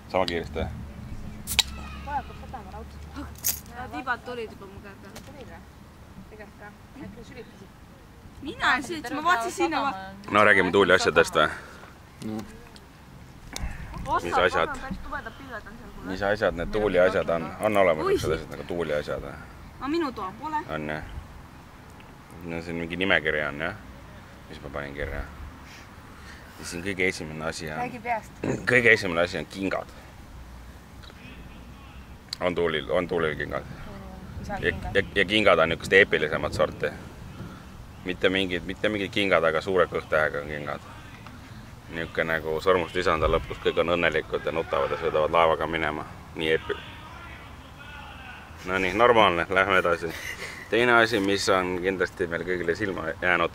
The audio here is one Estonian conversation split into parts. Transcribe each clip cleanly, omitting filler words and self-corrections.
Sama kiiresti. Vajab satama raudselt. Tibad tulid juba mu käe peale. Tulid või? Tegelikult ka. Äkki sülitasid? Mina sülitasin, ma vaatasin sinna. No räägime Tuuli asjadest või? Mis asjad need Tuuli asjad on? On olemas niisugused asjad nagu Tuuli asjad või? Aga minu toa pole. On jah? No siin mingi nimekiri on jah? Mis ma panin kirja? Ja siin kõige esimene asi on... Räägi peast. Kõige esimene asi on kingad. On Tuulil kingad? Ja kingad on niisugust eepilisemat sorti. Mitte mingid kingad, aga suure kõhtähega kingad. Niisugune nagu Sõrmust isanda lõpus kõik on õnnelikud ja nutavad ja sõidavad laevaga minema. Nii eepil. No nii, normaalne, lähme edasi. Teine asi, mis on kindlasti meil kõigile silma jäänud,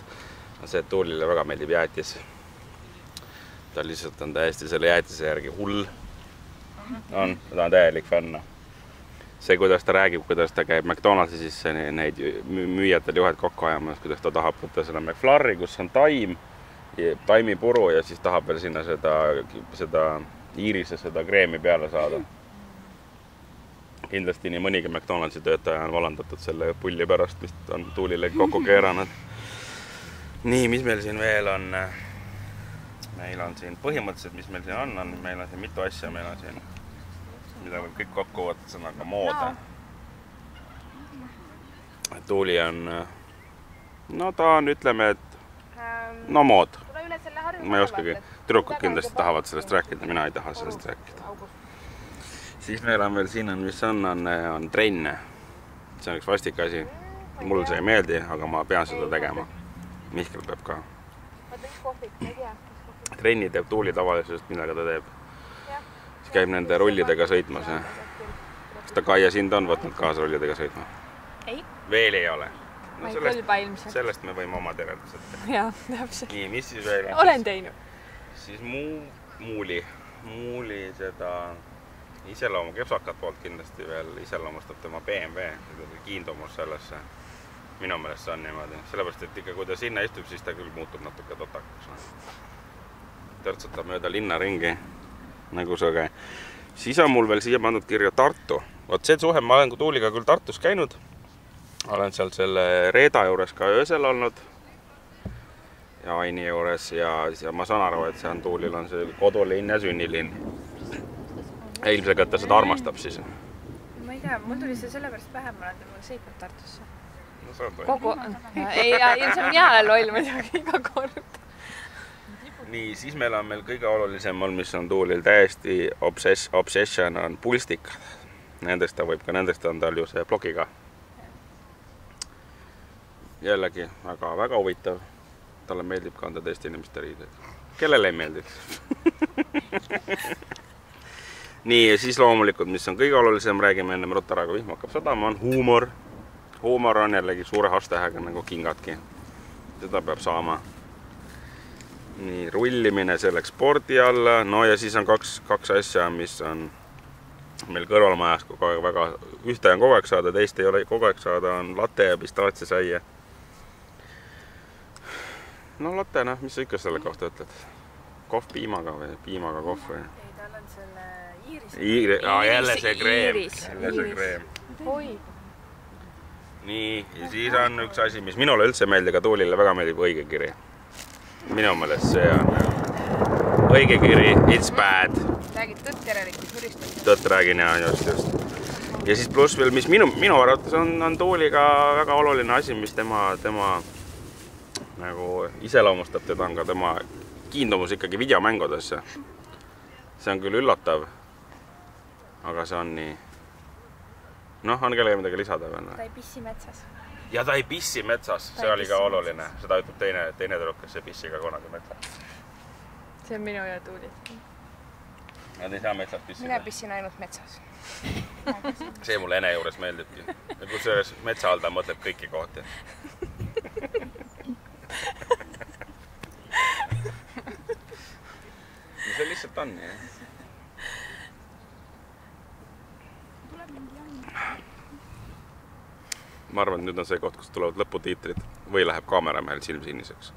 on see, et Tuulile väga meeldib jäätis. Ta lihtsalt on täiesti selle jäätise järgi hull. Ta on täielik fänn. See, kuidas ta räägib, kuidas ta käib McDonaldsi sisse neid müüjatel juhed kokku ajamas, kuidas ta tahab võtta selle McFlurry, kus on taimipuru ja siis tahab veel sinna seda iirise, seda kreemi peale saada. Kindlasti nii mõnigi McDonaldsi töötaja on valandatud selle pulli pärast, mis on Tuulile kokku keeranud. Nii, mis meil siin veel on? Meil on siin põhimõtteliselt, mis meil siin on, meil on siin mitu asja, meil on siin, mida võib kõik kokku võtta sõnaga mood. Tuuli on, no ta on, ütleme, et no mood. Ma ei oskagi, tüdrukud kindlasti tahavad sellest rääkida, mina ei taha sellest rääkida. Siis meil on veel siin, mis on trenn. See on üks vastik asi. Mul see ei meeldi, aga ma pean seda tegema. Mihkel peab ka. Trenni teeb Tuuli tavalisest, millega ta teeb. Siis käib nende rullidega sõitmas. Kas ta Kaia sind on võtnud kaasa rullidega sõitma? Ei. Veel ei ole. Ma ei kõlba ilmselt. Sellest me võime oma tereldused teha. Jaa, täpselt. Nii, mis siis veel on? Olen teinud. Siis Muuli seda iseloomu kepsakat poolt kindlasti veel iseloomustab tema BMW. Kiindumus sellesse. Minu meelest see on niimoodi. Sellepärast, et ikka kui ta sinna istub, siis ta küll muutub natuke totakuks. Törtsutab mööda linna ringi. Nagu sõge. Siis on mul veel siia pandud kirja Tartu. Vot see suhe, ma olen Tuuliga küll Tartus käinud. Olen seal selle Reeda juures ka öösel olnud. Ja Aini juures. Ja ma saan aru, et see on Tuulil on see kodulinn ja sünnilinn. Ilmselt ta seda armastab siis. Ma ei tea, mul tuli see sellepärast pähe, ma olen temaga sõitnud Tartusse. No see on kogu... Ei, see on jää loll muidugi iga kord. Nii, siis meil on kõige olulisem, mis on Tuulil täiesti obsession, on pulstikad. Nendest ta võib ka, nendest on tal ju see blogiga. Jällegi väga huvitav. Talle meeldib kanda teiste inimeste riided. Kellele ei meeldiks? Nii, ja siis loomulikult, mis on kõige olulisem, räägime ennem Rutaraga vihm hakkab sadama, on huumor. Huumor on jällegi suure hastehäga nagu kingadki. Seda peab saama. Nii, rullimine selleks spordi alla. No ja siis on kaks asja, mis on meil kõrvalmajas kogu aeg väga... Ühte on kogu aeg saada, teist ei ole kogu aeg saada, on latte ja pistaatsiasaia. No latte, mis sa ikka selle kohta ütled? Kohv piimaga või piimaga kohv või? Ei, tal on selle iiris. Jälle see kreem. Oi. Nii, ja siis on üks asi, mis minule üldse meeldib, aga Tuulile väga meeldib õigekiri. Minu meelest see on õigekiri, it's bad. Räägid tõtt järelikult hüristad. Tõtt räägin ja just. Ja siis pluss veel, mis minu arvates on Tuuliga väga oluline asi, mis tema nagu iseloomustab teda, on ka tema kiindumus ikkagi videomängudesse. See on küll üllatav, aga see on nii. Noh, on kellegi midagi lisada veel? Ta ei pissi metsas. Ja ta ei pissi metsas, see oli ka oluline. Seda ütleb teine tüdruk, kes ei pissi ka kunagi metsas. See on minu ja Tuuli. Nad ei saa metsas pissida. Mina pissin ainult metsas. See mulle ene juures meeldibki. Ja kus metsahalda mõtleb kõiki kohti. See lihtsalt on, jah. Ma arvan, et nüüd on see koht, kus tulevad lõputiitrid või läheb kaamera mehel silm siniseks.